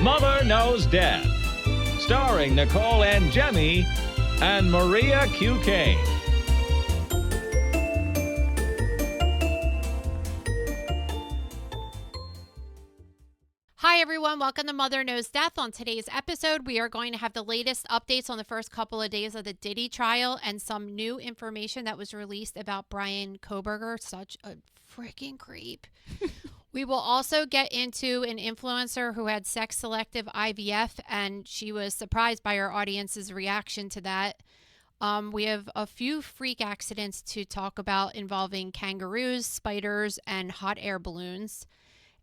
Mother Knows Death, starring Nicole and Jemmy and Maria Q. Kane. Hi, everyone. Welcome to Mother Knows Death. On today's episode, we are going to have the latest updates on the first couple of days of the Diddy trial and some new information that was released about Diddy Kohberger. Such a freaking creep. We will also get into an influencer who had sex-selective IVF, and she was surprised by our audience's reaction to that. We have a few freak accidents to talk about involving kangaroos, spiders, and hot air balloons.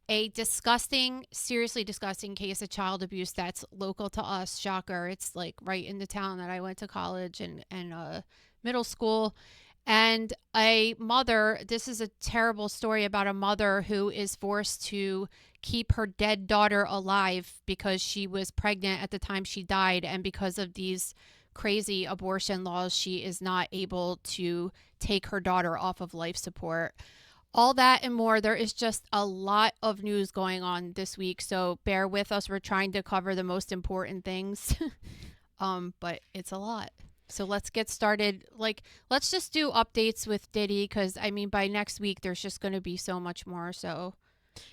A disgusting, seriously disgusting case of child abuse that's local to us. Shocker. It's like right in the town that I went to college and middle school. And a mother, this is a terrible story about a mother who is forced to keep her dead daughter alive because she was pregnant at the time she died. And because of these crazy abortion laws, she is not able to take her daughter off of life support. All that and more. There is just a lot of news going on this week, so bear with us. We're trying to cover the most important things, but it's a lot. So let's get started. Let's just do updates with Diddy, because, I mean, by next week, there's just going to be so much more, so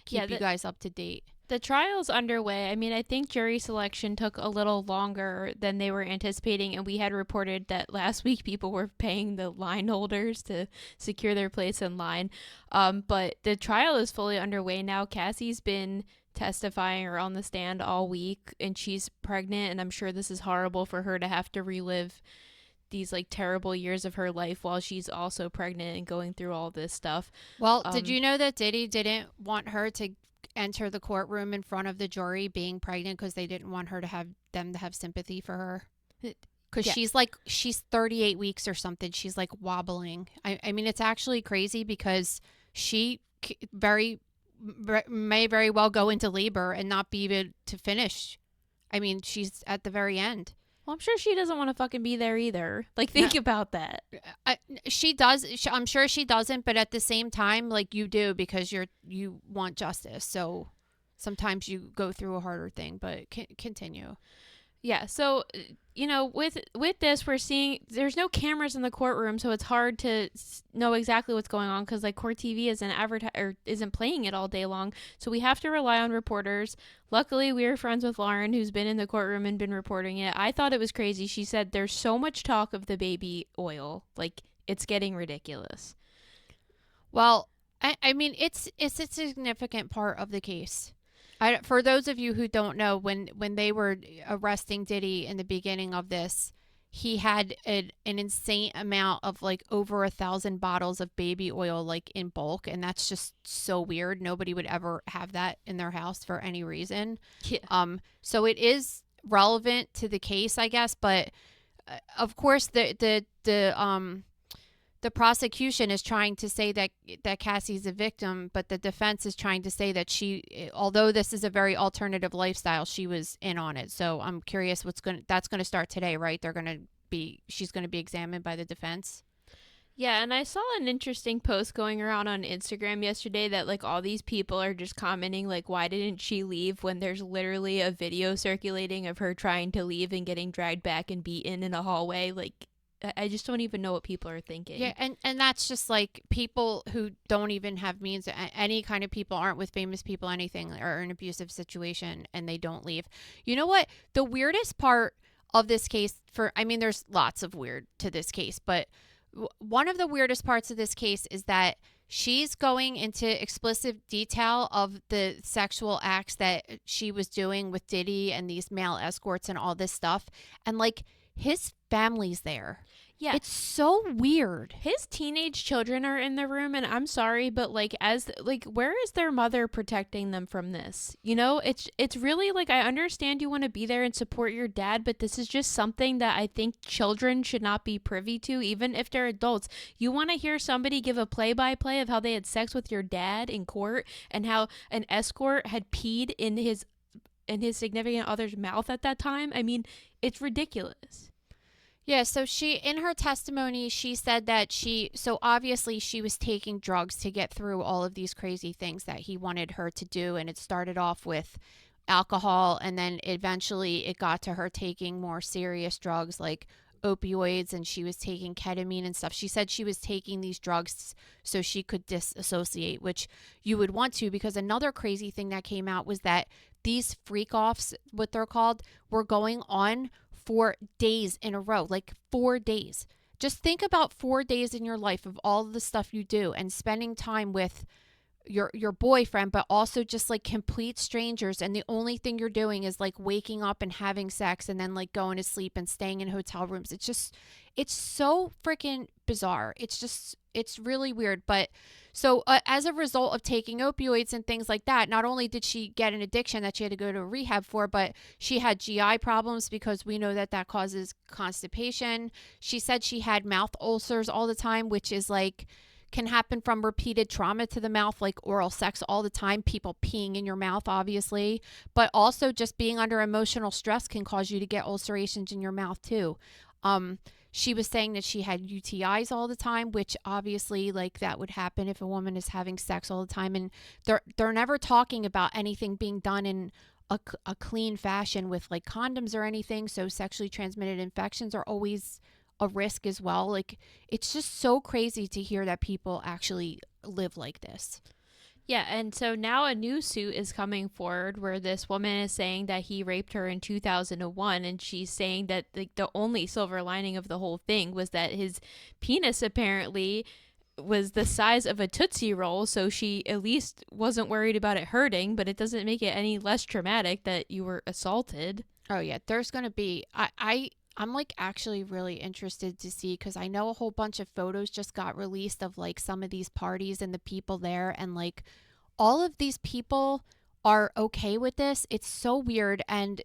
keep you guys up to date. The trial's underway. I mean, I think jury selection took a little longer than they were anticipating, and we had reported that last week people were paying the line holders to secure their place in line. But the trial is fully underway now. Cassie's been testifying or on the stand all week, and she's pregnant, and I'm sure this is horrible for her to have to relive these terrible years of her life while she's also pregnant and going through all this stuff. Well, did you know that Diddy didn't want her to enter the courtroom in front of the jury being pregnant because they didn't want her to have sympathy for her? Because she's 38 weeks or something. She's wobbling. I mean, it's actually crazy because she may very well go into labor and not be able to finish. I mean, she's at the very end. Well, I'm sure she doesn't want to fucking be there either. Think about that. She does. I'm sure she doesn't, but at the same time, you do, because you want justice. So sometimes you go through a harder thing, but continue. Yeah. So, with this, we're seeing there's no cameras in the courtroom, so it's hard to know exactly what's going on because Court TV isn't playing it all day long. So we have to rely on reporters. Luckily, we are friends with Lauren, who's been in the courtroom and been reporting it. I thought it was crazy. She said there's so much talk of the baby oil, it's getting ridiculous. Well, I mean, it's a significant part of the case. For those of you who don't know, when they were arresting Diddy in the beginning of this, he had an insane amount of over 1,000 bottles of baby oil in bulk, and that's just so weird. Nobody would ever have that in their house for any reason. Yeah. So it is relevant to the case, I guess, but of course the prosecution is trying to say that Cassie's a victim, but the defense is trying to say that she, although this is a very alternative lifestyle, she was in on it. So I'm curious that's going to start today, right? She's going to be examined by the defense. Yeah, and I saw an interesting post going around on Instagram yesterday that all these people are just commenting why didn't she leave, when there's literally a video circulating of her trying to leave and getting dragged back and beaten in a hallway. I just don't even know what people are thinking. Yeah, and that's just people who don't even have means. Any kind of people aren't with famous people, anything, or an abusive situation, and they don't leave. You know what? The weirdest part of this case, there's lots of weird to this case, but one of the weirdest parts of this case is that she's going into explicit detail of the sexual acts that she was doing with Diddy and these male escorts and all this stuff. And his family's there. Yeah. It's so weird. His teenage children are in the room, and I'm sorry, but where is their mother protecting them from this? It's really I understand you want to be there and support your dad, but this is just something that I think children should not be privy to, even if they're adults. You want to hear somebody give a play-by-play of how they had sex with your dad in court and how an escort had peed in his significant other's mouth at that time? I mean, it's ridiculous. Yeah, so she, in her testimony, she said that so obviously she was taking drugs to get through all of these crazy things that he wanted her to do. And it started off with alcohol, and then eventually it got to her taking more serious drugs like opioids, and she was taking ketamine and stuff. She said she was taking these drugs so she could disassociate, which you would want to, because another crazy thing that came out was that these freak offs, what they're called, were going on for days in a row, like 4 days. Just think about 4 days in your life of all of the stuff you do and spending time with your boyfriend, but also just like complete strangers, and the only thing you're doing is like waking up and having sex and then like going to sleep and staying in hotel rooms. It's so freaking bizarre. It's really weird. But so as a result of taking opioids and things like that, not only did she get an addiction that she had to go to rehab for, but she had GI problems, because we know that causes constipation. She said she had mouth ulcers all the time, which is like, can happen from repeated trauma to the mouth, like oral sex all the time, people peeing in your mouth, obviously, but also just being under emotional stress can cause you to get ulcerations in your mouth too. She was saying that she had UTIs all the time, which obviously like that would happen if a woman is having sex all the time, and they're never talking about anything being done in a clean fashion with like condoms or anything. So sexually transmitted infections are always a risk as well. Like, it's just so crazy to hear that people actually live like this. Yeah, and so now a new suit is coming forward where this woman is saying that he raped her in 2001, and she's saying that the only silver lining of the whole thing was that his penis apparently was the size of a Tootsie Roll, so she at least wasn't worried about it hurting, but it doesn't make it any less traumatic that you were assaulted. Oh yeah, there's gonna be I'm like actually really interested to see, because I know a whole bunch of photos just got released of like some of these parties and the people there, and like all of these people are okay with this. It's so weird, and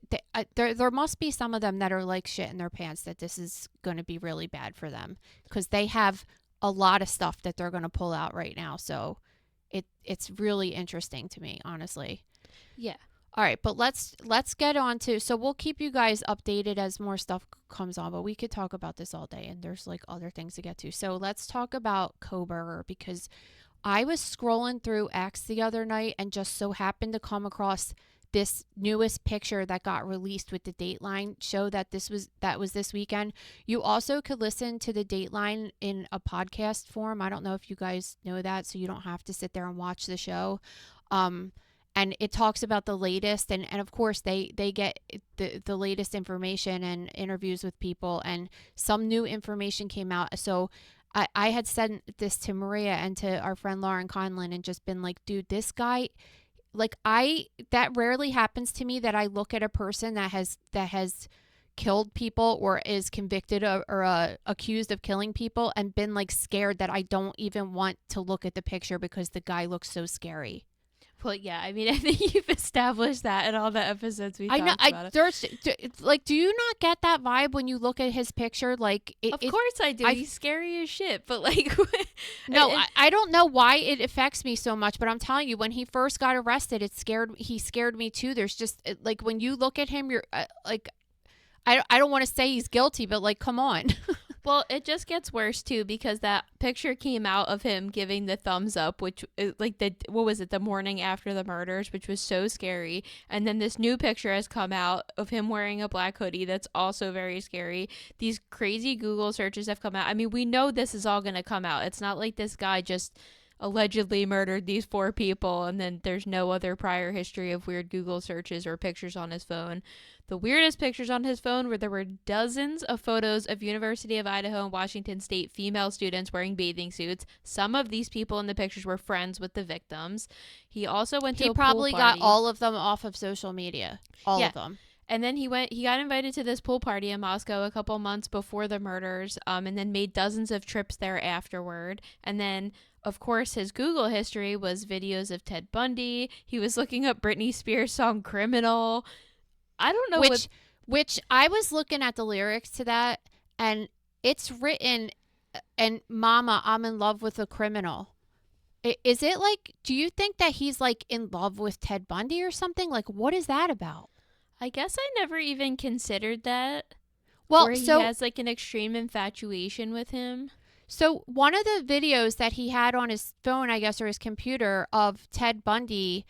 there must be some of them that are like shit in their pants that this is going to be really bad for them, because they have a lot of stuff that they're going to pull out right now. So it's really interesting to me, honestly. Yeah. All right, but let's get on to, so we'll keep you guys updated as more stuff comes on, but we could talk about this all day, and there's like other things to get to. So let's talk about Kohberger, because I was scrolling through X the other night and just so happened to come across this newest picture that got released with the Dateline show that was this weekend. You also could listen to the Dateline in a podcast form. I don't know if you guys know that, so you don't have to sit there and watch the show. And it talks about the latest, and of course they get the latest information and interviews with people, and some new information came out. So I had sent this to Maria and to our friend Lauren Conlon and just been like, dude, this guy, like, that rarely happens to me, that I look at a person that has killed people or is convicted or accused of killing people and been like scared that I don't even want to look at the picture because the guy looks so scary. Well, yeah, I mean, I think you've established that in all the episodes we talked about. Do you not get that vibe when you look at his picture? Like, of course I do. He's scary as shit, but like, no, I don't know why it affects me so much, but I'm telling you, when he first got arrested, he scared me too. There's just like, when you look at him, you're like, I don't want to say he's guilty, but like, come on. Well, it just gets worse too, because that picture came out of him giving the thumbs up, which like the morning after the murders, which was so scary. And then this new picture has come out of him wearing a black hoodie that's also very scary. These crazy Google searches have come out. I mean, we know this is all going to come out. It's not like this guy just allegedly murdered these 4 people and then there's no other prior history of weird Google searches or pictures on his phone. The weirdest pictures on his phone were there were dozens of photos of University of Idaho and Washington State female students wearing bathing suits. Some of these people in the pictures were friends with the victims. He also went to a pool party. He probably got all of them off of social media. All of them. And then he got invited to this pool party in Moscow a couple months before the murders, and then made dozens of trips there afterward. And then, of course, his Google history was videos of Ted Bundy. He was looking up Britney Spears' song Criminal. I don't know which I was looking at the lyrics to that, and it's written, and Mama, I'm in love with a criminal. Is it like, do you think that he's like in love with Ted Bundy or something? Like, what is that about? I guess I never even considered that. Well, where he has like an extreme infatuation with him. So one of the videos that he had on his phone, I guess, or his computer of Ted Bundy,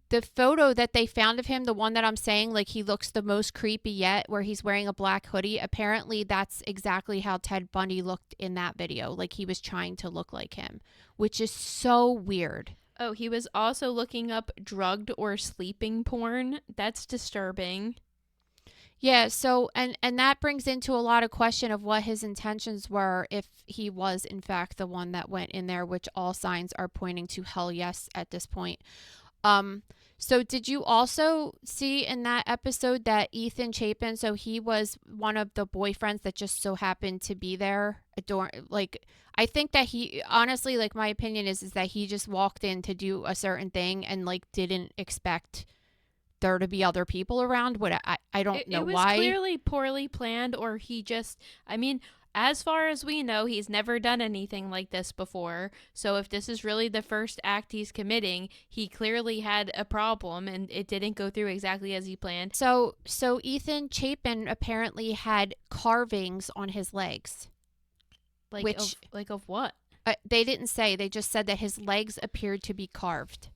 the photo that they found of him, the one that I'm saying, like he looks the most creepy yet, where he's wearing a black hoodie, apparently that's exactly how Ted Bundy looked in that video. Like he was trying to look like him, which is so weird. Oh, he was also looking up drugged or sleeping porn. That's disturbing. Yeah, so and that brings into a lot of question of what his intentions were if he was in fact the one that went in there, which all signs are pointing to hell yes at this point. So did you also see in that episode that Ethan Chapin, so he was one of the boyfriends that just so happened to be there? Like, I think that he, honestly, like my opinion is that he just walked in to do a certain thing and like didn't expect there to be other people around. What I don't know why. It was clearly poorly planned, or he just, I mean, as far as we know, he's never done anything like this before. So if this is really the first act he's committing, he clearly had a problem and it didn't go through exactly as he planned. So Ethan Chapin apparently had carvings on his legs. Of what? They didn't say. They just said that his legs appeared to be carved.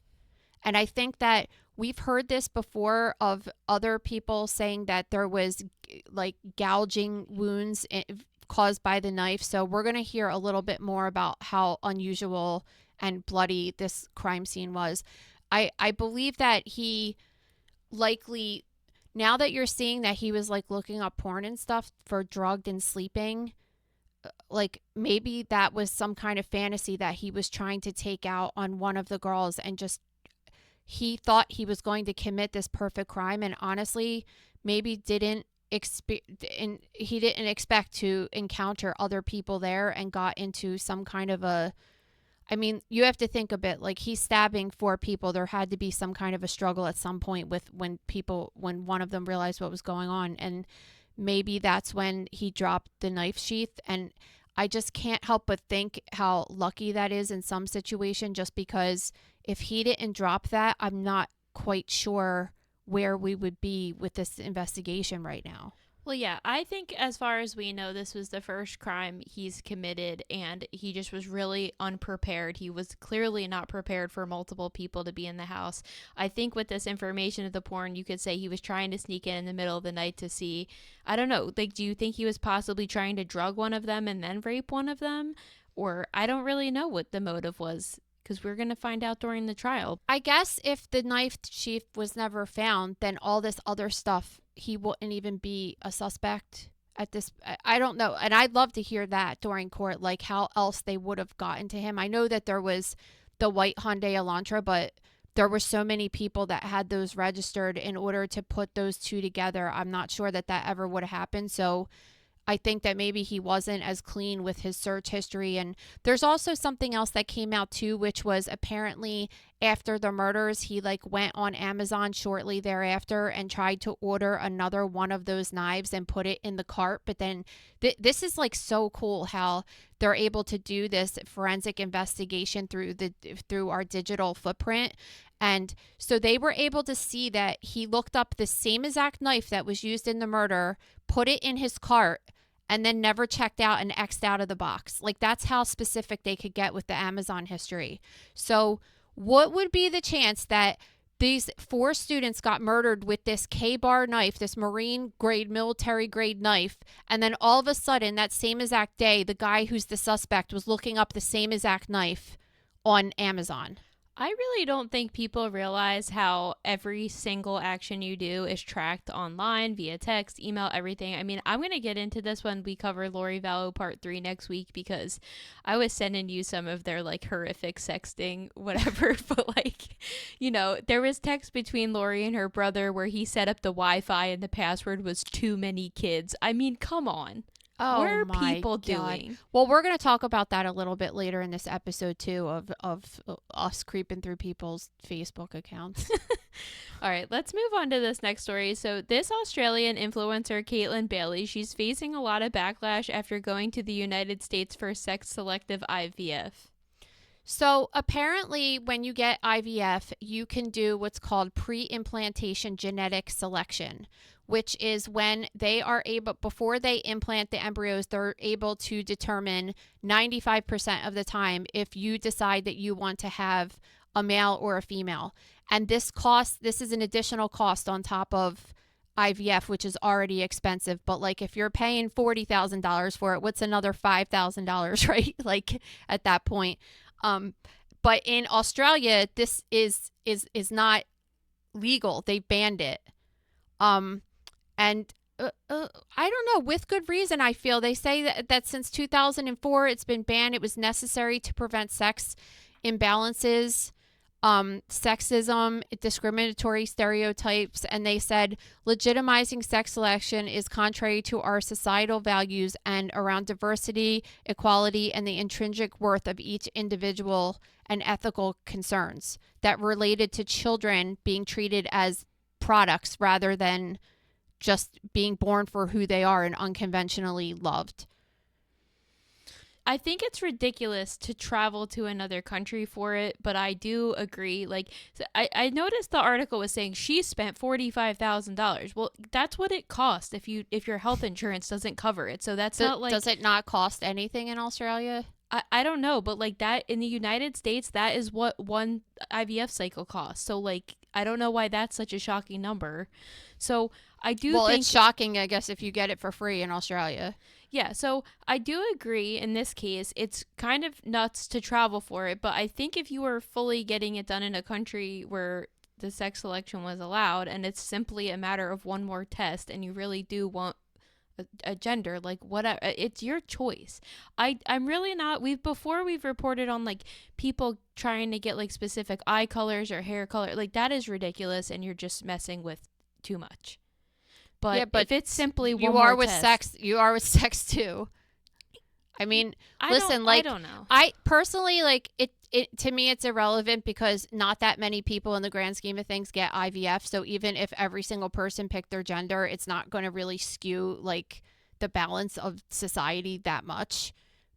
And I think that we've heard this before of other people saying that there was like gouging wounds caused by the knife. So we're going to hear a little bit more about how unusual and bloody this crime scene was. I believe that he likely, now that you're seeing that he was like looking up porn and stuff for drugged and sleeping, like maybe that was some kind of fantasy that he was trying to take out on one of the girls, and just he thought he was going to commit this perfect crime, and honestly maybe he didn't expect to encounter other people there and got into some kind of a, I mean, you have to think a bit, like he's stabbing 4 people. There had to be some kind of a struggle at some point with when one of them realized what was going on, and maybe that's when he dropped the knife sheath. And I just can't help but think how lucky that is in some situation, just because if he didn't drop that, I'm not quite sure where we would be with this investigation right now. Well, yeah, I think as far as we know, this was the first crime he's committed, and he just was really unprepared. He was clearly not prepared for multiple people to be in the house. I think with this information of the porn, you could say he was trying to sneak in the middle of the night to see, I don't know, like, do you think he was possibly trying to drug one of them and then rape one of them? Or I don't really know what the motive was, because we're going to find out during the trial. I guess if the knife sheath was never found, then all this other stuff, he wouldn't even be a suspect at this. I don't know. And I'd love to hear that during court, like how else they would have gotten to him. I know that there was the white Hyundai Elantra, but there were so many people that had those registered in order to put those two together. I'm not sure that ever would have happened. So I think that maybe he wasn't as clean with his search history. And there's also something else that came out too, which was apparently after the murders, he like went on Amazon shortly thereafter and tried to order another one of those knives and put it in the cart. But then this is like so cool how they're able to do this forensic investigation through our digital footprint. And so they were able to see that he looked up the same exact knife that was used in the murder, put it in his cart, and then never checked out and X'd out of the box. Like, that's how specific they could get with the Amazon history. So what would be the chance that these 4 students got murdered with this K-bar knife, this Marine grade, military grade knife, and then all of a sudden that same exact day, the guy who's the suspect was looking up the same exact knife on Amazon? I really don't think people realize how every single action you do is tracked online via text, email, everything. I mean, I'm going to get into this when we cover Lori Vallow Part 3 next week, because I was sending you some of their like horrific sexting, whatever. But like, you know, there was text between Lori and her brother where he set up the Wi-Fi and the password was too many kids. I mean, come on. Oh, what are my people God. doing? Well, we're going to talk about that a little bit later in this episode, too, of us creeping through people's Facebook accounts. All right, let's move on to this next story. So this Australian influencer, Caitlin Bailey, she's facing a lot of backlash after going to the United States for sex-selective IVF. So apparently when you get IVF, you can do what's called pre-implantation genetic selection, which is when they are able, before they implant the embryos, they're able to determine 95% of the time if you decide that you want to have a male or a female. And this is an additional cost on top of IVF, which is already expensive. But like if you're paying $40,000 for it, what's another $5,000, right? Like at that point. But in Australia, this is not legal. They banned it. And I don't know, with good reason, I feel. They say that since 2004, it's been banned. It was necessary to prevent sex imbalances, sexism, discriminatory stereotypes. And they said legitimizing sex selection is contrary to our societal values and around diversity, equality, and the intrinsic worth of each individual and ethical concerns that related to children being treated as products rather than just being born for who they are and unconventionally loved. I think it's ridiculous to travel to another country for it, but I do agree. Like, I noticed the article was saying she spent $45,000. Well, that's what it costs if your health insurance doesn't cover it. So that's not like. Does it not cost anything in Australia? I don't know, but like that in the United States, that is what one IVF cycle costs. So like, I don't know why that's such a shocking number. So I do think it's shocking, I guess, if you get it for free in Australia. Yeah, so I do agree in this case, it's kind of nuts to travel for it, but I think if you were fully getting it done in a country where the sex selection was allowed and it's simply a matter of one more test and you really do want a gender, like whatever, it's your choice. I'm really not, we've reported on like people trying to get like specific eye colors or hair color, like that is ridiculous and you're just messing with too much. But, yeah, but if it's simply one more test, you are with sex too. I mean, I don't know. I personally, like, it to me, it's irrelevant because not that many people in the grand scheme of things get IVF. So even if every single person picked their gender, it's not going to really skew like the balance of society that much.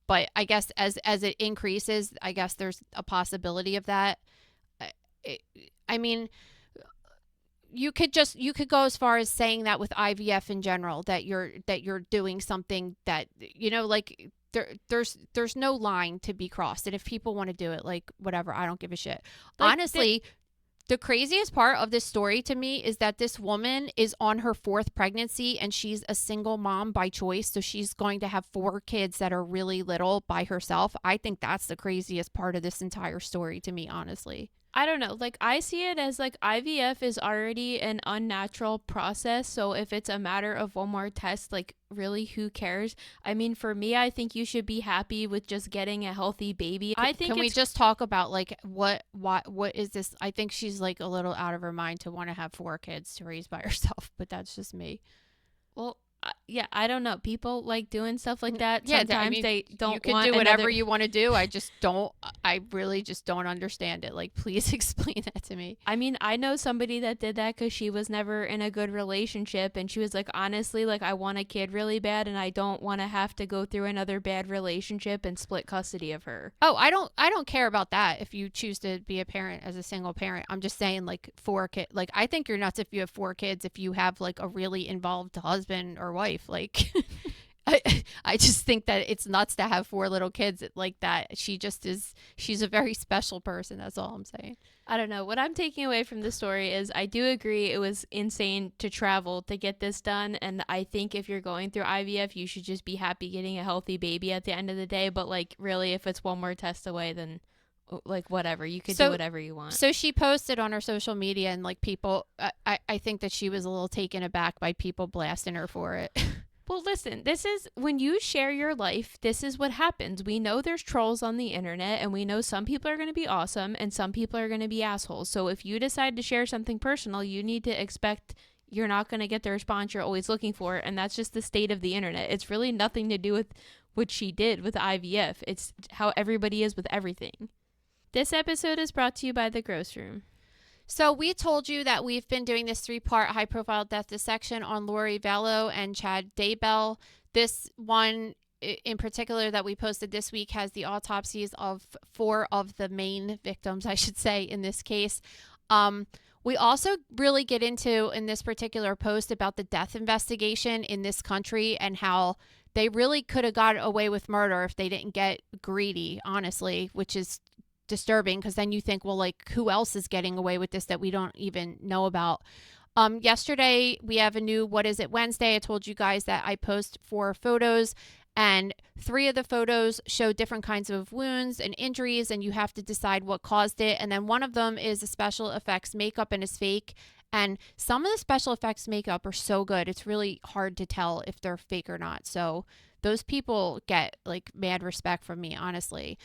But I guess as it increases, I guess there's a possibility of that. I mean, you could go as far as saying that with IVF in general, that you're doing something that, you know, like there's no line to be crossed. And if people want to do it, like whatever, I don't give a shit. Like, honestly, the craziest part of this story to me is that this woman is on her 4th pregnancy and she's a single mom by choice. So she's going to have 4 kids that are really little by herself. I think that's the craziest part of this entire story to me, honestly. I don't know. Like, I see it as like IVF is already an unnatural process. So if it's a matter of one more test, like really, who cares? I mean, for me, I think you should be happy with just getting a healthy baby. Can we just talk about like what is this? I think she's like a little out of her mind to want to have 4 kids to raise by herself, but that's just me. Well, yeah, I don't know. People like doing stuff like that. Yeah, sometimes they don't. You can do whatever you want to do. I really just don't understand it. Like, please explain that to me. I mean, I know somebody that did that because she was never in a good relationship, and she was like, honestly, like I want a kid really bad, and I don't want to have to go through another bad relationship and split custody of her. Oh, I don't care about that. If you choose to be a parent as a single parent, I'm just saying, like 4 kids. Like, I think you're nuts if you have 4 kids. If you have like a really involved husband or wife, like I just think that it's nuts to have 4 little kids like that. She's a very special person. That's all I'm saying. I don't know. What I'm taking away from the story is I do agree it was insane to travel to get this done. And I think if you're going through IVF, you should just be happy getting a healthy baby at the end of the day. But like, really, if it's one more test away, then like whatever, you could do whatever you want. So she posted on her social media, and like people, I think that she was a little taken aback by people blasting her for it. Well, listen, this is when you share your life, this is what happens. We know there's trolls on the internet, and we know some people are going to be awesome and some people are going to be assholes. So if you decide to share something personal, you need to expect you're not going to get the response you're always looking for. And that's just the state of the internet. It's really nothing to do with what she did with IVF. It's how everybody is with everything. This episode is brought to you by The Gross Room. So we told you that we've been doing this 3-part high-profile death dissection on Lori Vallow and Chad Daybell. This one in particular that we posted this week has the autopsies of 4 of the main victims, I should say, in this case. We also really get into, in this particular post, about the death investigation in this country and how they really could have got away with murder if they didn't get greedy, honestly, which is disturbing, because then you think, well, like, who else is getting away with this that we don't even know about? Yesterday, we have a new What Is It Wednesday. I told you guys that I post 4 photos, and 3 of the photos show different kinds of wounds and injuries, and you have to decide what caused it. And then one of them is a special effects makeup and is fake. And some of the special effects makeup are so good, it's really hard to tell if they're fake or not. So those people get like mad respect from me, honestly.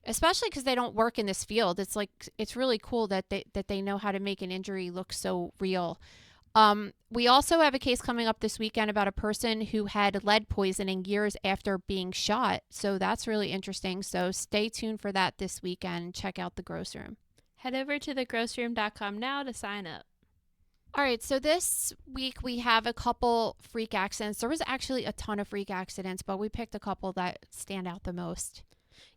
Especially because they don't work in this field. It's like, it's really cool that they know how to make an injury look so real. We also have a case coming up this weekend about a person who had lead poisoning years after being shot. So that's really interesting. So stay tuned for that this weekend. Check out the Gross Room. Head over to thegrossroom.com now to sign up. All right, so this week we have a couple freak accidents. There was actually a ton of freak accidents, but we picked a couple that stand out the most.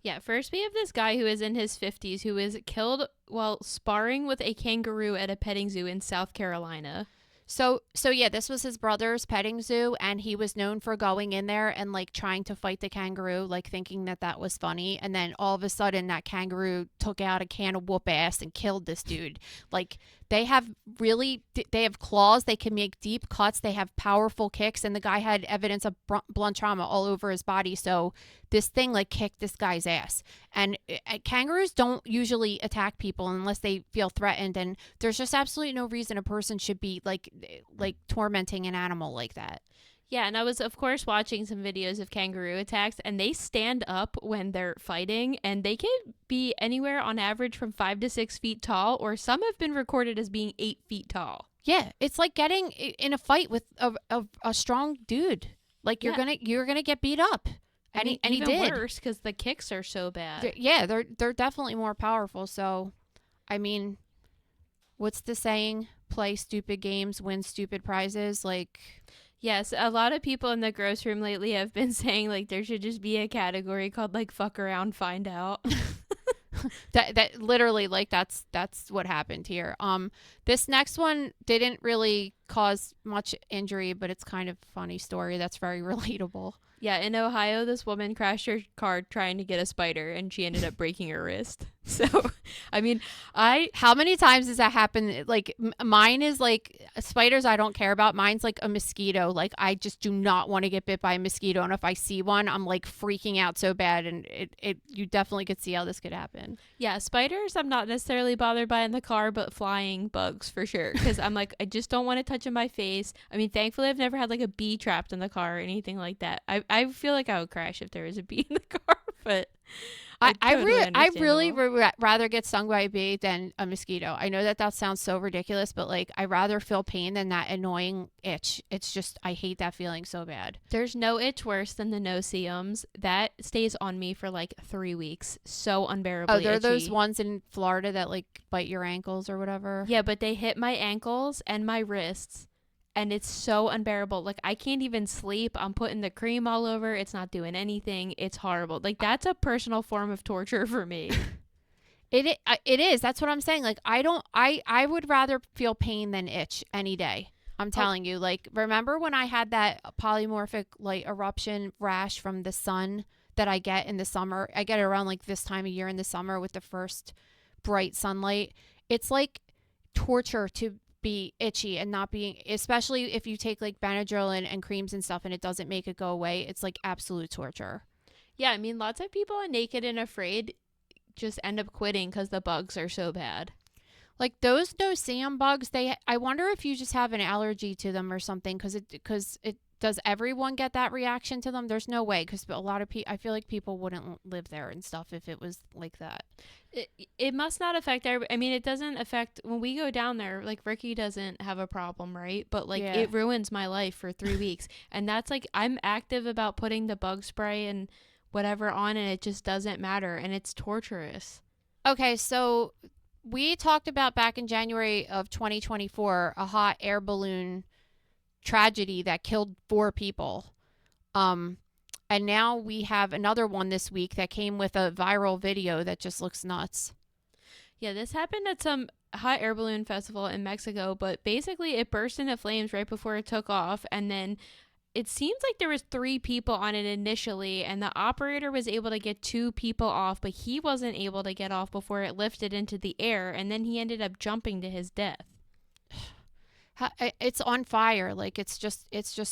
Yeah, first we have this guy who is in his 50s who was killed while sparring with a kangaroo at a petting zoo in South Carolina. So yeah, this was his brother's petting zoo, and he was known for going in there and like trying to fight the kangaroo, like thinking that was funny. And then all of a sudden that kangaroo took out a can of whoop ass and killed this dude. Like they have claws. They can make deep cuts. They have powerful kicks, and the guy had evidence of blunt trauma all over his body. So this thing like kicked this guy's ass. And kangaroos don't usually attack people unless they feel threatened. And there's just absolutely no reason a person should be like tormenting an animal like that. Yeah, and I was, of course, watching some videos of kangaroo attacks, and they stand up when they're fighting, and they can be anywhere on average from 5 to 6 feet tall, or some have been recorded as being 8 feet tall. Yeah, it's like getting in a fight with a strong dude. Like you're gonna get beat up. And he even did. Worse because the kicks are so bad. They're definitely more powerful. So, I mean, what's the saying? Play stupid games, win stupid prizes. Like, yes, a lot of people in the Gross Room lately have been saying like there should just be a category called like fuck around, find out. that literally, like, that's what happened here. This next one didn't really cause much injury, but it's kind of a funny story that's very relatable. Yeah, in Ohio, this woman crashed her car trying to get a spider, and she ended up breaking her wrist. So, I mean, how many times does that happen? Like, mine is like spiders I don't care about. Mine's like a mosquito. Like, I just do not want to get bit by a mosquito. And if I see one, I'm like freaking out so bad. And you definitely could see how this could happen. Yeah, spiders I'm not necessarily bothered by in the car, but flying bugs for sure. Because I'm like, I just don't want to touch in my face. I mean, thankfully, I've never had like a bee trapped in the car or anything like that. I feel like I would crash if there was a bee in the car, but I really rather get stung by a bee than a mosquito. I know that sounds so ridiculous, but like I rather feel pain than that annoying itch. It's just, I hate that feeling so bad. There's no itch worse than the no-see-ums. That stays on me for like 3 weeks. So unbearably itchy. Oh, they're those ones in Florida that like bite your ankles or whatever. Yeah, but they hit my ankles and my wrists. And it's so unbearable. Like, I can't even sleep. I'm putting the cream all over. It's not doing anything. It's horrible. Like, that's a personal form of torture for me. It is. That's what I'm saying. Like, I would rather feel pain than itch any day. I'm telling you. Like, remember when I had that polymorphic, like, eruption rash from the sun that I get in the summer? I get it around, like, this time of year in the summer with the first bright sunlight. It's like torture to be itchy and not being, especially if you take like Benadryl and creams and stuff and it doesn't make it go away. It's like absolute torture. Yeah, I mean, lots of people on Naked and Afraid just end up quitting because the bugs are so bad. Like those no-see-um bugs, I wonder if you just have an allergy to them or something, because it does everyone get that reaction to them? There's no way, because a lot of people, I feel like people wouldn't live there and stuff if it was like that. It must not affect everybody. I mean, it doesn't affect, when we go down there, like Ricky doesn't have a problem, right? But like it ruins my life for 3 weeks. And that's like, I'm active about putting the bug spray and whatever on, and it just doesn't matter. And it's torturous. Okay, so we talked about back in January of 2024, a hot air balloon tragedy that killed 4 people. And now we have another one this week that came with a viral video that just looks nuts. Yeah, this happened at some hot air balloon festival in Mexico, but basically it burst into flames right before it took off, and then it seems like there was 3 people on it initially, and the operator was able to get 2 people off, but he wasn't able to get off before it lifted into the air, and then he ended up jumping to his death. It's on fire. Like, it's just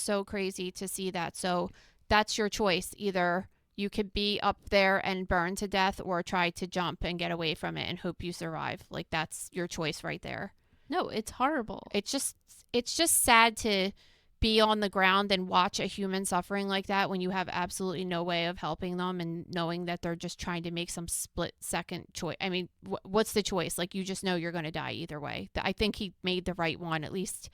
so crazy to see that. So that's your choice. Either you could be up there and burn to death, or try to jump and get away from it and hope you survive. Like, that's your choice right there. No, it's horrible. It's just sad to be on the ground and watch a human suffering like that when you have absolutely no way of helping them, and knowing that they're just trying to make some split second choice. I mean, what's the choice? Like, you just know you're going to die either way. I think he made the right one. At least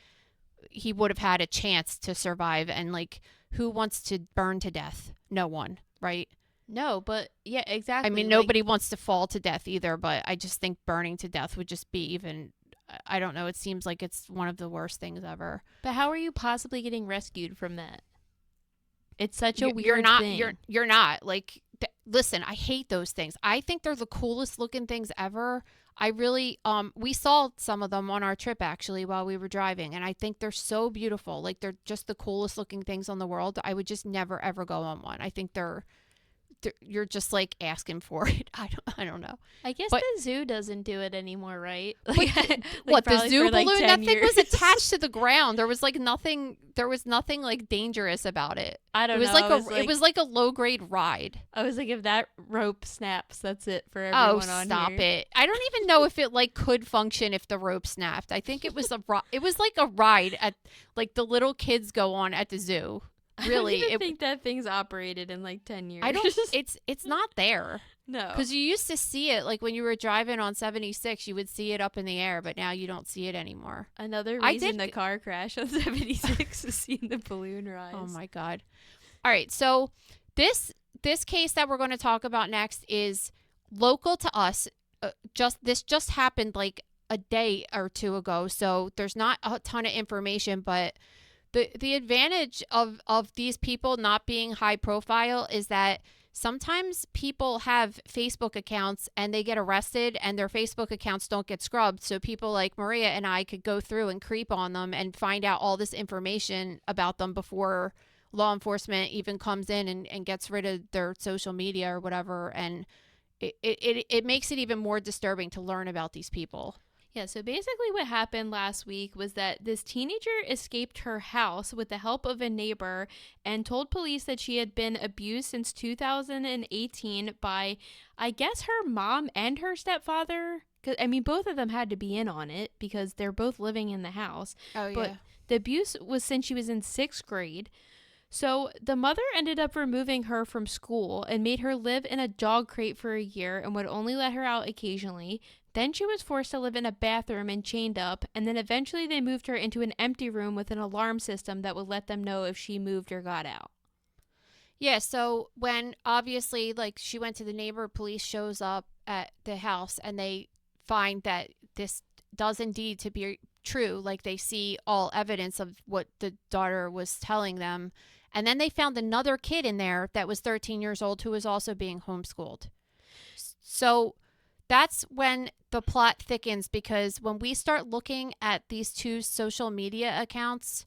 he would have had a chance to survive. And like, who wants to burn to death? No one, right? No, but yeah, exactly. I mean, nobody wants to fall to death either, but I just think burning to death would just be even, I don't know. It seems like it's one of the worst things ever. But how are you possibly getting rescued from that? It's such a weird thing. You're not. Like, listen, I hate those things. I think they're the coolest looking things ever. I really, we saw some of them on our trip actually while we were driving, and I think they're so beautiful. Like, they're just the coolest looking things on the world. I would just never ever go on one. I think you're just like asking for it. I don't know. I guess the zoo doesn't do it anymore, right? What, the zoo balloon? That thing was years. attached to the ground. There was nothing like dangerous about it. I don't know. It was like a low grade ride. I was like, if that rope snaps, that's it for everyone on here. Oh, stop it. I don't even know if it like could function if the rope snapped. I think it was it was like a ride at like the little kids go on at the zoo. Really, I think that thing's operated in like 10 years. I don't. It's not there. No, because you used to see it like when you were driving on 76, you would see it up in the air, but now you don't see it anymore. Another reason the car crash on 76 is seeing the balloon rise. Oh my god! All right, so this case that we're going to talk about next is local to us. This just happened like a day or two ago, so there's not a ton of information, but. The advantage of these people not being high profile is that sometimes people have Facebook accounts and they get arrested and their Facebook accounts don't get scrubbed. So people like Maria and I could go through and creep on them and find out all this information about them before law enforcement even comes in and gets rid of their social media or whatever. And it makes it even more disturbing to learn about these people. Yeah, so basically what happened last week was that this teenager escaped her house with the help of a neighbor and told police that she had been abused since 2018 by, I guess, her mom and her stepfather. 'Cause, I mean, both of them had to be in on it because they're both living in the house. Oh, yeah. But the abuse was since she was in 6th grade. So the mother ended up removing her from school and made her live in a dog crate for a year and would only let her out occasionally. Then she was forced to live in a bathroom and chained up, and then eventually they moved her into an empty room with an alarm system that would let them know if she moved or got out. Yeah, so when obviously like she went to the neighbor, police shows up at the house and they find that this does indeed to be true. Like they see all evidence of what the daughter was telling them. And then they found another kid in there that was 13 years old who was also being homeschooled. So that's when the plot thickens, because when we start looking at these two social media accounts,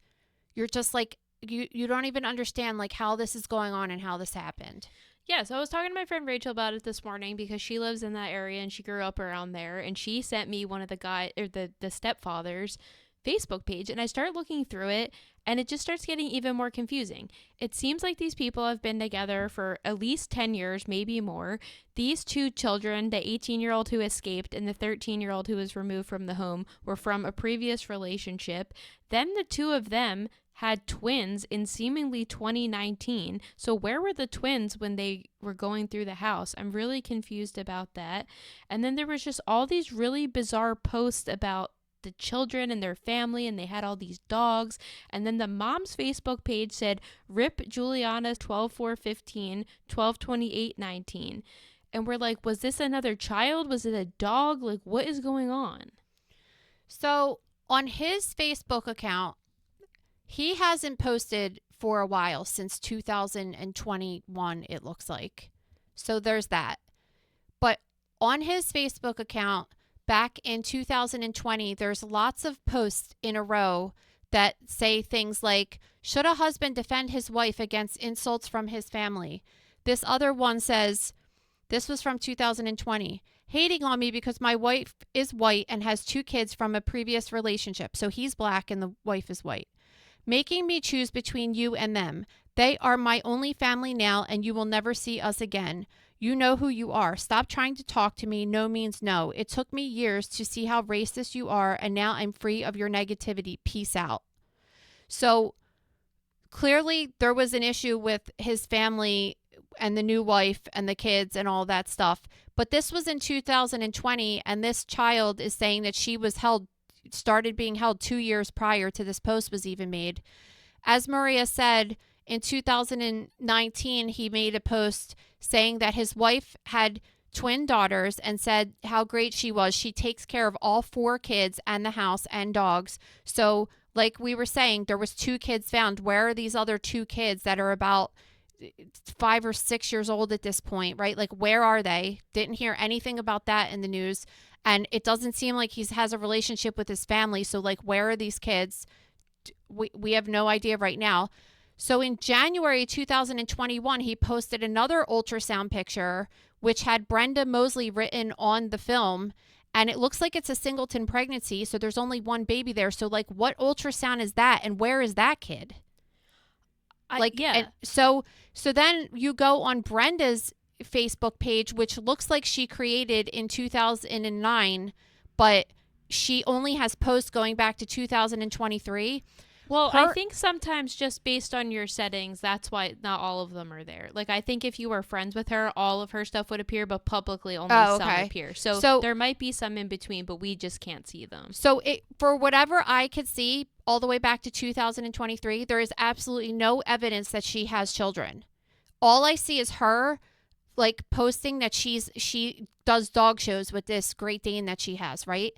you're just like, you don't even understand like how this is going on and how this happened. Yeah, so I was talking to my friend Rachel about it this morning because she lives in that area and she grew up around there, and she sent me one of the stepfather's Facebook page, and I start looking through it and it just starts getting even more confusing. It seems like these people have been together for at least 10 years, maybe more. These two children, the 18-year-old who escaped and the 13-year-old who was removed from the home, were from a previous relationship. Then the two of them had twins in seemingly 2019. So where were the twins when they were going through the house? I'm really confused about that. And then there was just all these really bizarre posts about the children and their family, and they had all these dogs. And then the mom's Facebook page said, "Rip Juliana 12/4/15, 12/28/19." And we're like, was this another child? Was it a dog? Like, what is going on? So on his Facebook account, he hasn't posted for a while, since 2021, it looks like. So there's that. But on his Facebook account, back in 2020, there's lots of posts in a row that say things like, should a husband defend his wife against insults from his family? This other one says, this was from 2020, hating on me because my wife is white and has 2 kids from a previous relationship. So he's black and the wife is white. Making me choose between you and them. They are my only family now, and you will never see us again. You know who you are. Stop trying to talk to me. No means no. It took me years to see how racist you are, and now I'm free of your negativity. Peace out. So clearly there was an issue with his family and the new wife and the kids and all that stuff. But this was in 2020, and this child is saying that she was started being held 2 years prior to this post was even made. As Maria said, in 2019, he made a post saying that his wife had twin daughters and said how great she was. She takes care of all 4 kids and the house and dogs. So like we were saying, there was 2 kids found. Where are these other 2 kids that are about 5 or 6 years old at this point, right? Like, where are they? Didn't hear anything about that in the news. And it doesn't seem like he has a relationship with his family. So, like, where are these kids? We have no idea right now. So in January 2021, he posted another ultrasound picture, which had Brenda Mosley written on the film. And it looks like it's a singleton pregnancy. So there's only 1 baby there. So, like, what ultrasound is that? And where is that kid? So then you go on Brenda's Facebook page, which looks like she created in 2009, but she only has posts going back to 2023. Well, I think sometimes just based on your settings, that's why not all of them are there. Like, I think if you were friends with her, all of her stuff would appear, but publicly only some appear. So there might be some in between, but we just can't see them. So for whatever I could see, all the way back to 2023, there is absolutely no evidence that she has children. All I see is her like posting that she does dog shows with this Great Dane that she has, right?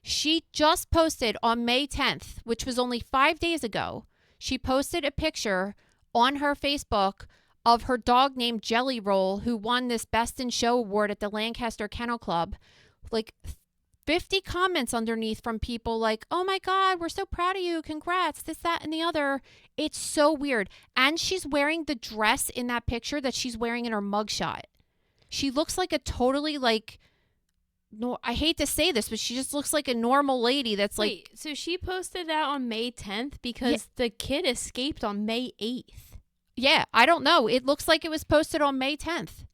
She just posted on May 10th, which was only 5 days ago. She posted a picture on her Facebook of her dog named Jelly Roll, who won this Best in Show award at the Lancaster Kennel Club. Like 50 comments underneath from people like, oh my God, we're so proud of you. Congrats, this, that, and the other. It's so weird. And she's wearing the dress in that picture that she's wearing in her mugshot. She looks like a totally like, no, I hate to say this, but she just looks like a normal lady that's like. Wait, so she posted that on May 10th because the kid escaped on May 8th. Yeah, I don't know. It looks like it was posted on May 10th.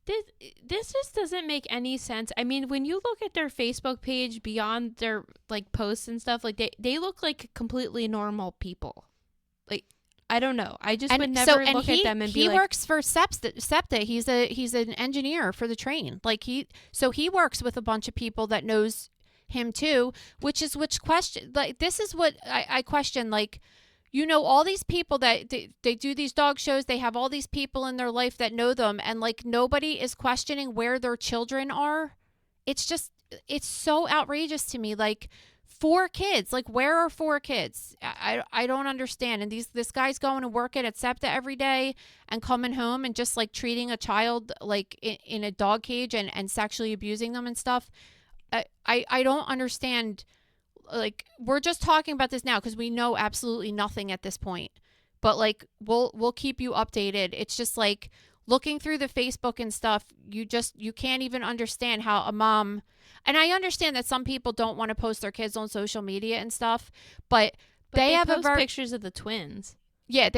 This just doesn't make any sense. I mean, when you look at their Facebook page beyond their like posts and stuff, like they look like completely normal people. Like, I don't know. I just would never look at them and be like, he works for SEPTA. He's an engineer for the train. Like he works with a bunch of people that knows him too, which question, like, this is what I question. Like, you know, all these people that they do these dog shows, they have all these people in their life that know them, and like nobody is questioning where their children are. It's so outrageous to me. Like, 4 kids, like, where are 4 kids? I don't understand. And this guy's going and working at SEPTA every day and coming home and just like treating a child like in a dog cage and sexually abusing them and stuff. I don't understand. Like, we're just talking about this now because we know absolutely nothing at this point, but like we'll keep you updated. It's just like looking through the Facebook and stuff, you can't even understand how a mom. And I understand that some people don't want to post their kids on social media and stuff, but they have post pictures of the twins. Yeah,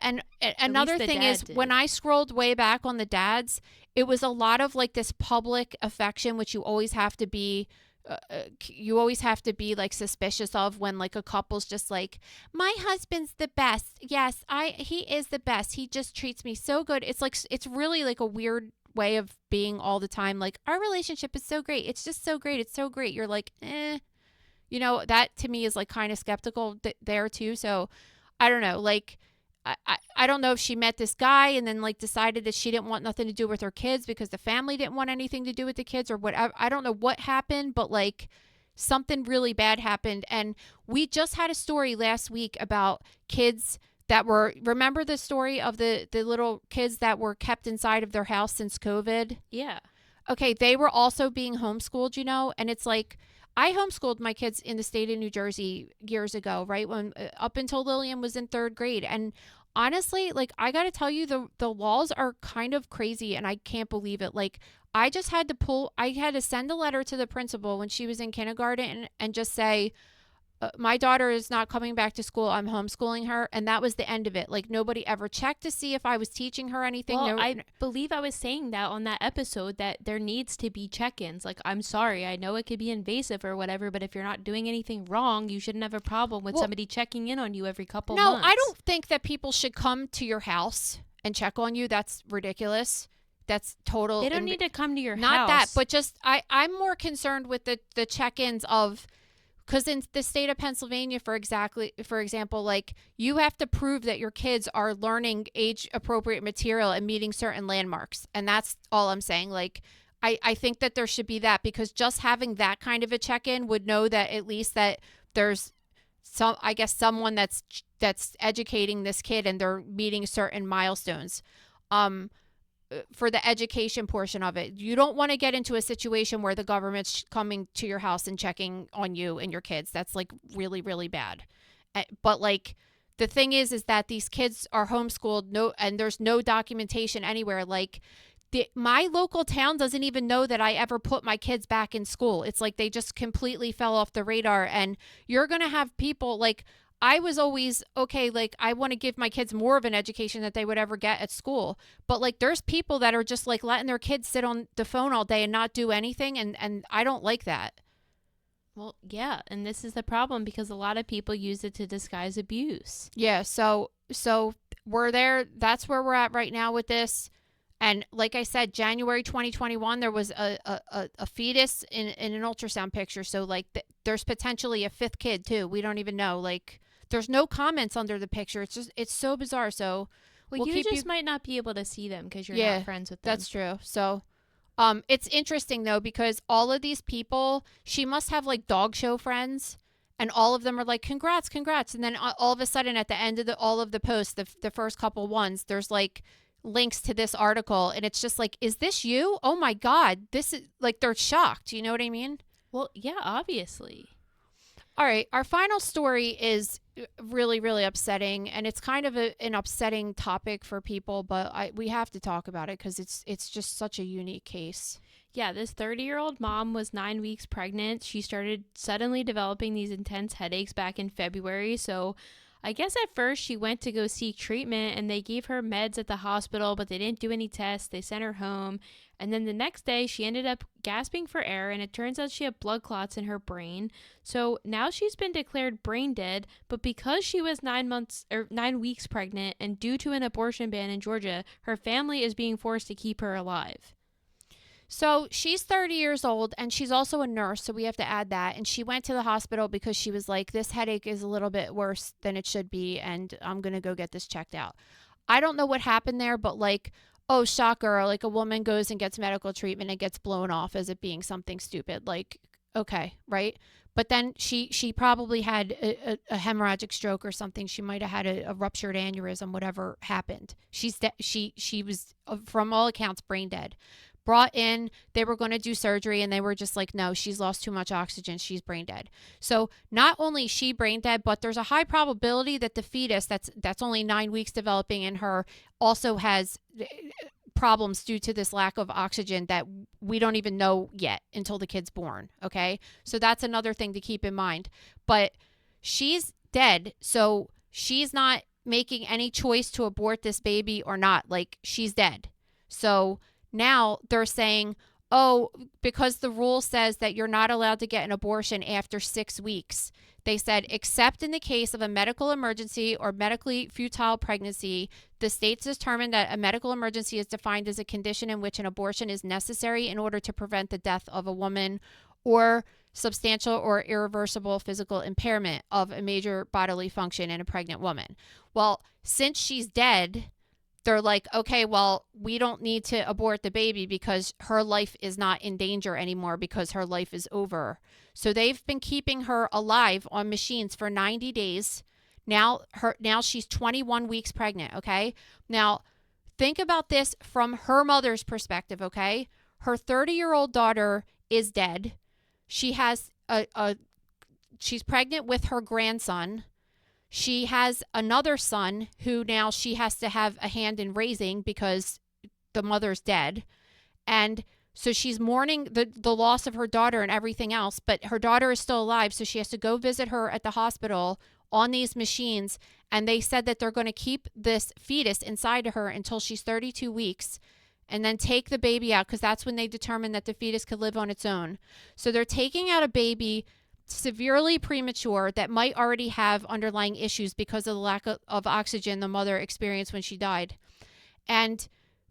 and another thing is when I scrolled way back on the dads, it was a lot of like this public affection, which you always have to be like suspicious of when like a couple's just like, my husband's the best. Yes, he is the best. He just treats me so good. It's like, it's really like a weird way of being all the time. Like, our relationship is so great. It's just so great. It's so great. You're like, you know, that to me is like kind of skeptical there too. So I don't know. Like, I don't know if she met this guy and then like decided that she didn't want nothing to do with her kids because the family didn't want anything to do with the kids or whatever. I don't know what happened, but like something really bad happened. And we just had a story last week about kids that were, remember the story of the little kids that were kept inside of their house since COVID? Yeah. Okay. They were also being homeschooled, you know, and it's like, I homeschooled my kids in the state of New Jersey years ago, right? When up until Lillian was in 3rd grade. And honestly, like, I got to tell you, the laws are kind of crazy, and I can't believe it. Like, I had to send a letter to the principal when she was in kindergarten and just say, my daughter is not coming back to school. I'm homeschooling her. And that was the end of it. Like, nobody ever checked to see if I was teaching her anything. Well, I believe I was saying that on that episode, that there needs to be check-ins. Like, I'm sorry, I know it could be invasive or whatever, but if you're not doing anything wrong, you shouldn't have a problem with somebody checking in on you every couple months. No, I don't think that people should come to your house and check on you. That's ridiculous. That's total. They don't need to come to your house. Not that, but just I'm more concerned with the check-ins of, because in the state of Pennsylvania, for example, like, you have to prove that your kids are learning age-appropriate material and meeting certain landmarks. And that's all I'm saying. Like, I think that there should be that, because just having that kind of a check-in would know that at least that there's someone that's educating this kid and they're meeting certain milestones. For the education portion of it. You don't want to get into a situation where the government's coming to your house and checking on you and your kids. That's, like, really, really bad. But, like, the thing is that these kids are homeschooled, and there's no documentation anywhere. Like, my local town doesn't even know that I ever put my kids back in school. It's like they just completely fell off the radar. And you're going to have people, like, I was always, okay, like, I want to give my kids more of an education that they would ever get at school. But, like, there's people that are just, like, letting their kids sit on the phone all day and not do anything. And I don't like that. Well, yeah. And this is the problem, because a lot of people use it to disguise abuse. Yeah. So we're there. That's where we're at right now with this. And like I said, January 2021, there was a fetus in an ultrasound picture. So, like, there's potentially a 5th kid too. We don't even know. Like, there's no comments under the picture. It's so bizarre. So, well, you just might not be able to see them because you're not friends with them. That's true. So, it's interesting though, because all of these people, she must have, like, dog show friends, and all of them are like, congrats. And then all of a sudden, at the end of all of the posts, the first couple ones, there's, like, links to this article, and it's just like, is this you? Oh my God. This is, like, they're shocked. You know what I mean? Well, yeah, obviously. All right. Our final story is really, really upsetting, and it's kind of an upsetting topic for people, but we have to talk about it because it's just such a unique case. Yeah, this 30-year-old mom was 9 weeks pregnant. She started suddenly developing these intense headaches back in February. So I guess at first she went to go seek treatment, and they gave her meds at the hospital, but they didn't do any tests. They sent her home. And then the next day she ended up gasping for air, and it turns out she had blood clots in her brain. So now she's been declared brain dead, but because she was 9 weeks pregnant and due to an abortion ban in Georgia, her family is being forced to keep her alive. So she's 30 years old, and she's also a nurse, so we have to add that. And she went to the hospital because she was like, this headache is a little bit worse than it should be, and I'm going to go get this checked out. I don't know what happened there, but, like, oh, shocker, like, a woman goes and gets medical treatment and gets blown off as it being something stupid. Like, okay, right? But then she probably had a hemorrhagic stroke or something. She might have had a ruptured aneurysm, whatever happened. She was, from all accounts, brain dead. Brought in, they were going to do surgery, and they were just like, no, she's lost too much oxygen, she's brain dead. So not only is she brain dead, but there's a high probability that the fetus that's only 9 weeks developing in her also has problems due to this lack of oxygen that we don't even know yet until the kid's born. Okay, so that's another thing to keep in mind. But she's dead, so she's not making any choice to abort this baby or not. Like, she's dead. So now they're saying, oh, because the rule says that you're not allowed to get an abortion after 6 weeks. They said, except in the case of a medical emergency or medically futile pregnancy, the states determined that a medical emergency is defined as a condition in which an abortion is necessary in order to prevent the death of a woman or substantial or irreversible physical impairment of a major bodily function in a pregnant woman. Well, since she's dead, they're like, okay, well, we don't need to abort the baby because her life is not in danger anymore because her life is over. So they've been keeping her alive on machines for 90 days. Now she's 21 weeks pregnant, okay? Now, think about this from her mother's perspective, okay? Her 30-year-old daughter is dead. She has she's pregnant with her grandson. She has another son who now she has to have a hand in raising because the mother's dead. And so she's mourning the loss of her daughter and everything else, but her daughter is still alive. So she has to go visit her at the hospital on these machines. And they said that they're going to keep this fetus inside of her until she's 32 weeks and then take the baby out, because that's when they determine that the fetus could live on its own. So they're taking out a baby severely premature that might already have underlying issues because of the lack of oxygen the mother experienced when she died. And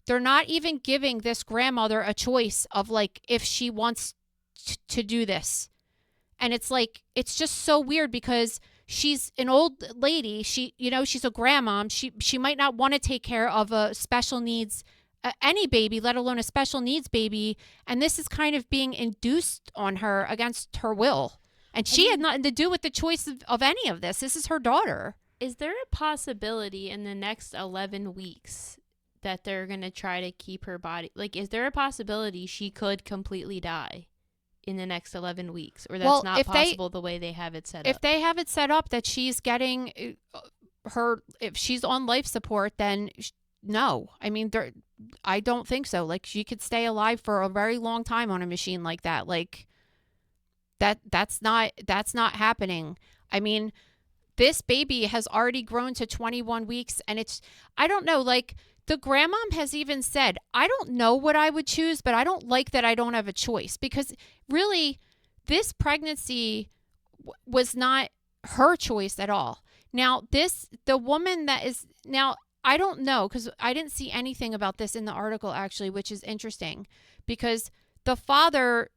they're not even giving this grandmother a choice of like if she wants to do this. And it's like, it's just so weird because she's an old lady. She, you know, she's a grandmom. She might not want to take care of a special needs any baby, let alone a special needs baby. And this is kind of being induced on her against her will. And she had nothing to do with the choice of any of this. This is her daughter. Is there a possibility in the next 11 weeks that they're going to try to keep her body? Like, is there a possibility she could completely die in the next 11 weeks? Or that's not possible the way they have it set up? If they have it set up that she's getting her, if she's on life support, then no. I mean, I don't think so. Like, she could stay alive for a very long time on a machine like that. Like, that's not happening. I mean, this baby has already grown to 21 weeks and I don't know, like the grandmom has even said, I don't know what I would choose, but I don't like that I don't have a choice, because really this pregnancy was not her choice at all. Now the woman that is now, I don't know, because I didn't see anything about this in the article actually, which is interesting because the father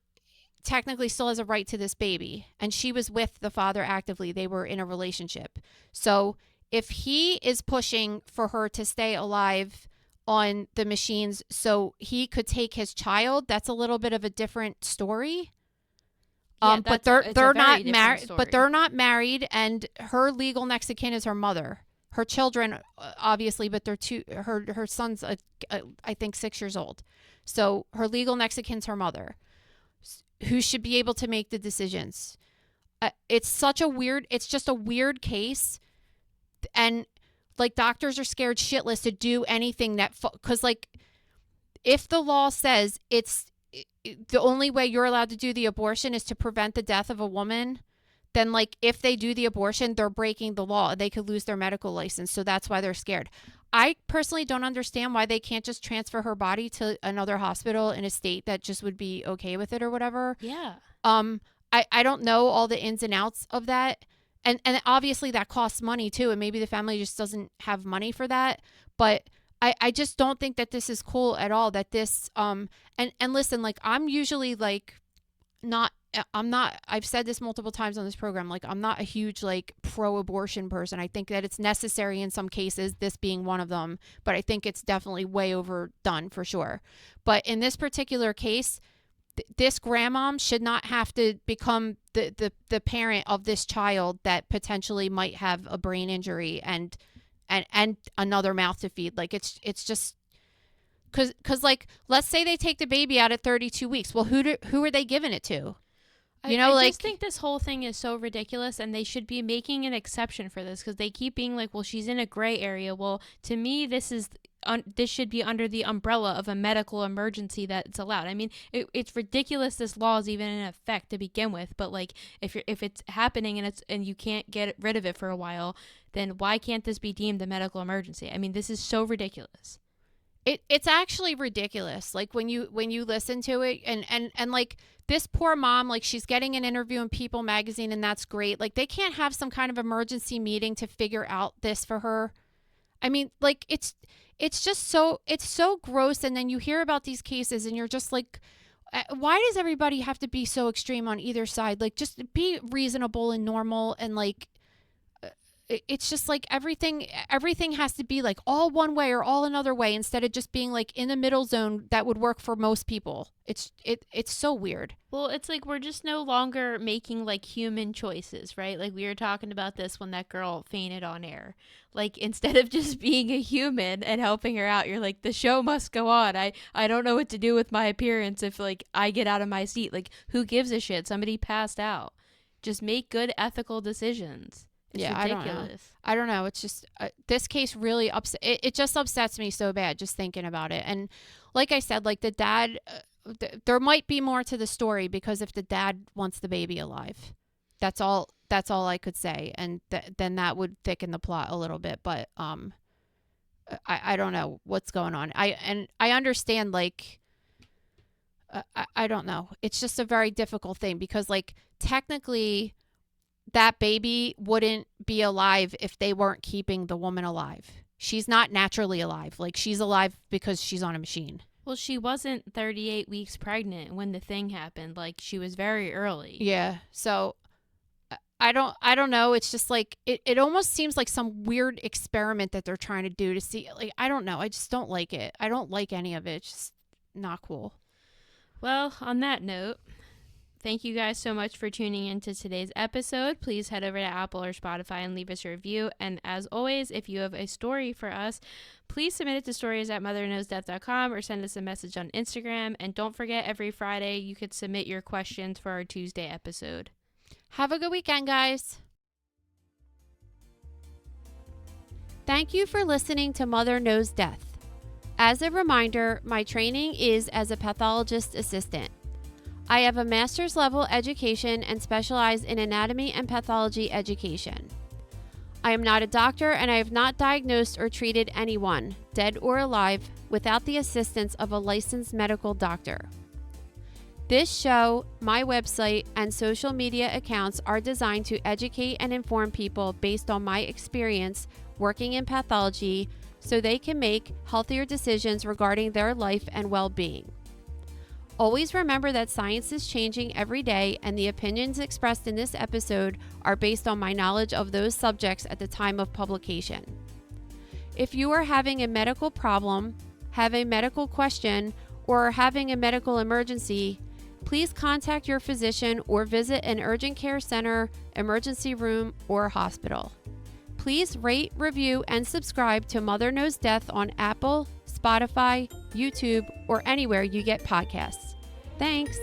technically still has a right to this baby, and she was with the father actively. They were in a relationship. So if he is pushing for her to stay alive on the machines so he could take his child, that's a little bit of a different story. But they're not married. But they're not married, and her legal next of kin is her mother. Her children, obviously, but they're her son's I think 6 years old. So her legal next of kin's her mother, who should be able to make the decisions. It's just a weird case. And like doctors are scared shitless to do anything because like if the law says the only way you're allowed to do the abortion is to prevent the death of a woman, then like if they do the abortion, they're breaking the law. They could lose their medical license. So that's why they're scared. I personally don't understand why they can't just transfer her body to another hospital in a state that just would be okay with it or whatever. Yeah. I don't know all the ins and outs of that. And obviously that costs money too. And maybe the family just doesn't have money for that. But I just don't think that this is cool at all, that this, and listen, like I'm usually like I've said this multiple times on this program, like I'm not a huge like pro-abortion person. I think that it's necessary in some cases, this being one of them, but I think it's definitely way overdone for sure. But in this particular case, this grandmom should not have to become the parent of this child that potentially might have a brain injury and another mouth to feed. Like it's just because like let's say they take the baby out at 32 weeks. Well, who are they giving it to? I just think this whole thing is so ridiculous, and they should be making an exception for this because they keep being like, well, she's in a gray area. Well, to me, this should be under the umbrella of a medical emergency that's allowed. I mean, it's ridiculous this law is even in effect to begin with, but like if it's happening and you can't get rid of it for a while, then why can't this be deemed a medical emergency? I mean, this is so ridiculous. It's actually ridiculous. Like when you listen to it and like this poor mom, like she's getting an interview in People magazine and that's great. Like they can't have some kind of emergency meeting to figure out this for her. I mean, like it's just so gross. And then you hear about these cases and you're just like, why does everybody have to be so extreme on either side? Like just be reasonable and normal and like, it's just like everything has to be like all one way or all another way instead of just being like in the middle zone that would work for most people. It's so weird. Well, it's like we're just no longer making like human choices, right? Like we were talking about this when that girl fainted on air. Like instead of just being a human and helping her out, you're like, the show must go on. I don't know what to do with my appearance if like I get out of my seat. Like who gives a shit? Somebody passed out. Just make good ethical decisions. It's ridiculous. I don't know. It's just this case really it just upsets me so bad just thinking about it. And like I said, like the dad, there might be more to the story because if the dad wants the baby alive, that's all I could say. And then that would thicken the plot a little bit. But I don't know what's going on. I understand like I don't know. It's just a very difficult thing because like technically that baby wouldn't be alive if they weren't keeping the woman alive. She's not naturally alive. Like she's alive because she's on a machine. Well, she wasn't 38 weeks pregnant when the thing happened. Like she was very early. Yeah. So I don't know. It's just like it almost seems like some weird experiment that they're trying to do to see. Like I don't know. I just don't like it. I don't like any of it. It's just not cool. Well, on that note, thank you guys so much for tuning into today's episode. Please head over to Apple or Spotify and leave us a review. And as always, if you have a story for us, please submit it to stories@motherknowsdeath.com or send us a message on Instagram. And don't forget, every Friday, you could submit your questions for our Tuesday episode. Have a good weekend, guys. Thank you for listening to Mother Knows Death. As a reminder, my training is as a pathologist assistant. I have a master's level education and specialize in anatomy and pathology education. I am not a doctor and I have not diagnosed or treated anyone, dead or alive, without the assistance of a licensed medical doctor. This show, my website, and social media accounts are designed to educate and inform people based on my experience working in pathology so they can make healthier decisions regarding their life and well-being. Always remember that science is changing every day and the opinions expressed in this episode are based on my knowledge of those subjects at the time of publication. If you are having a medical problem, have a medical question, or are having a medical emergency, please contact your physician or visit an urgent care center, emergency room, or hospital. Please rate, review, and subscribe to Mother Knows Death on Apple, Spotify, YouTube, or anywhere you get podcasts. Thanks.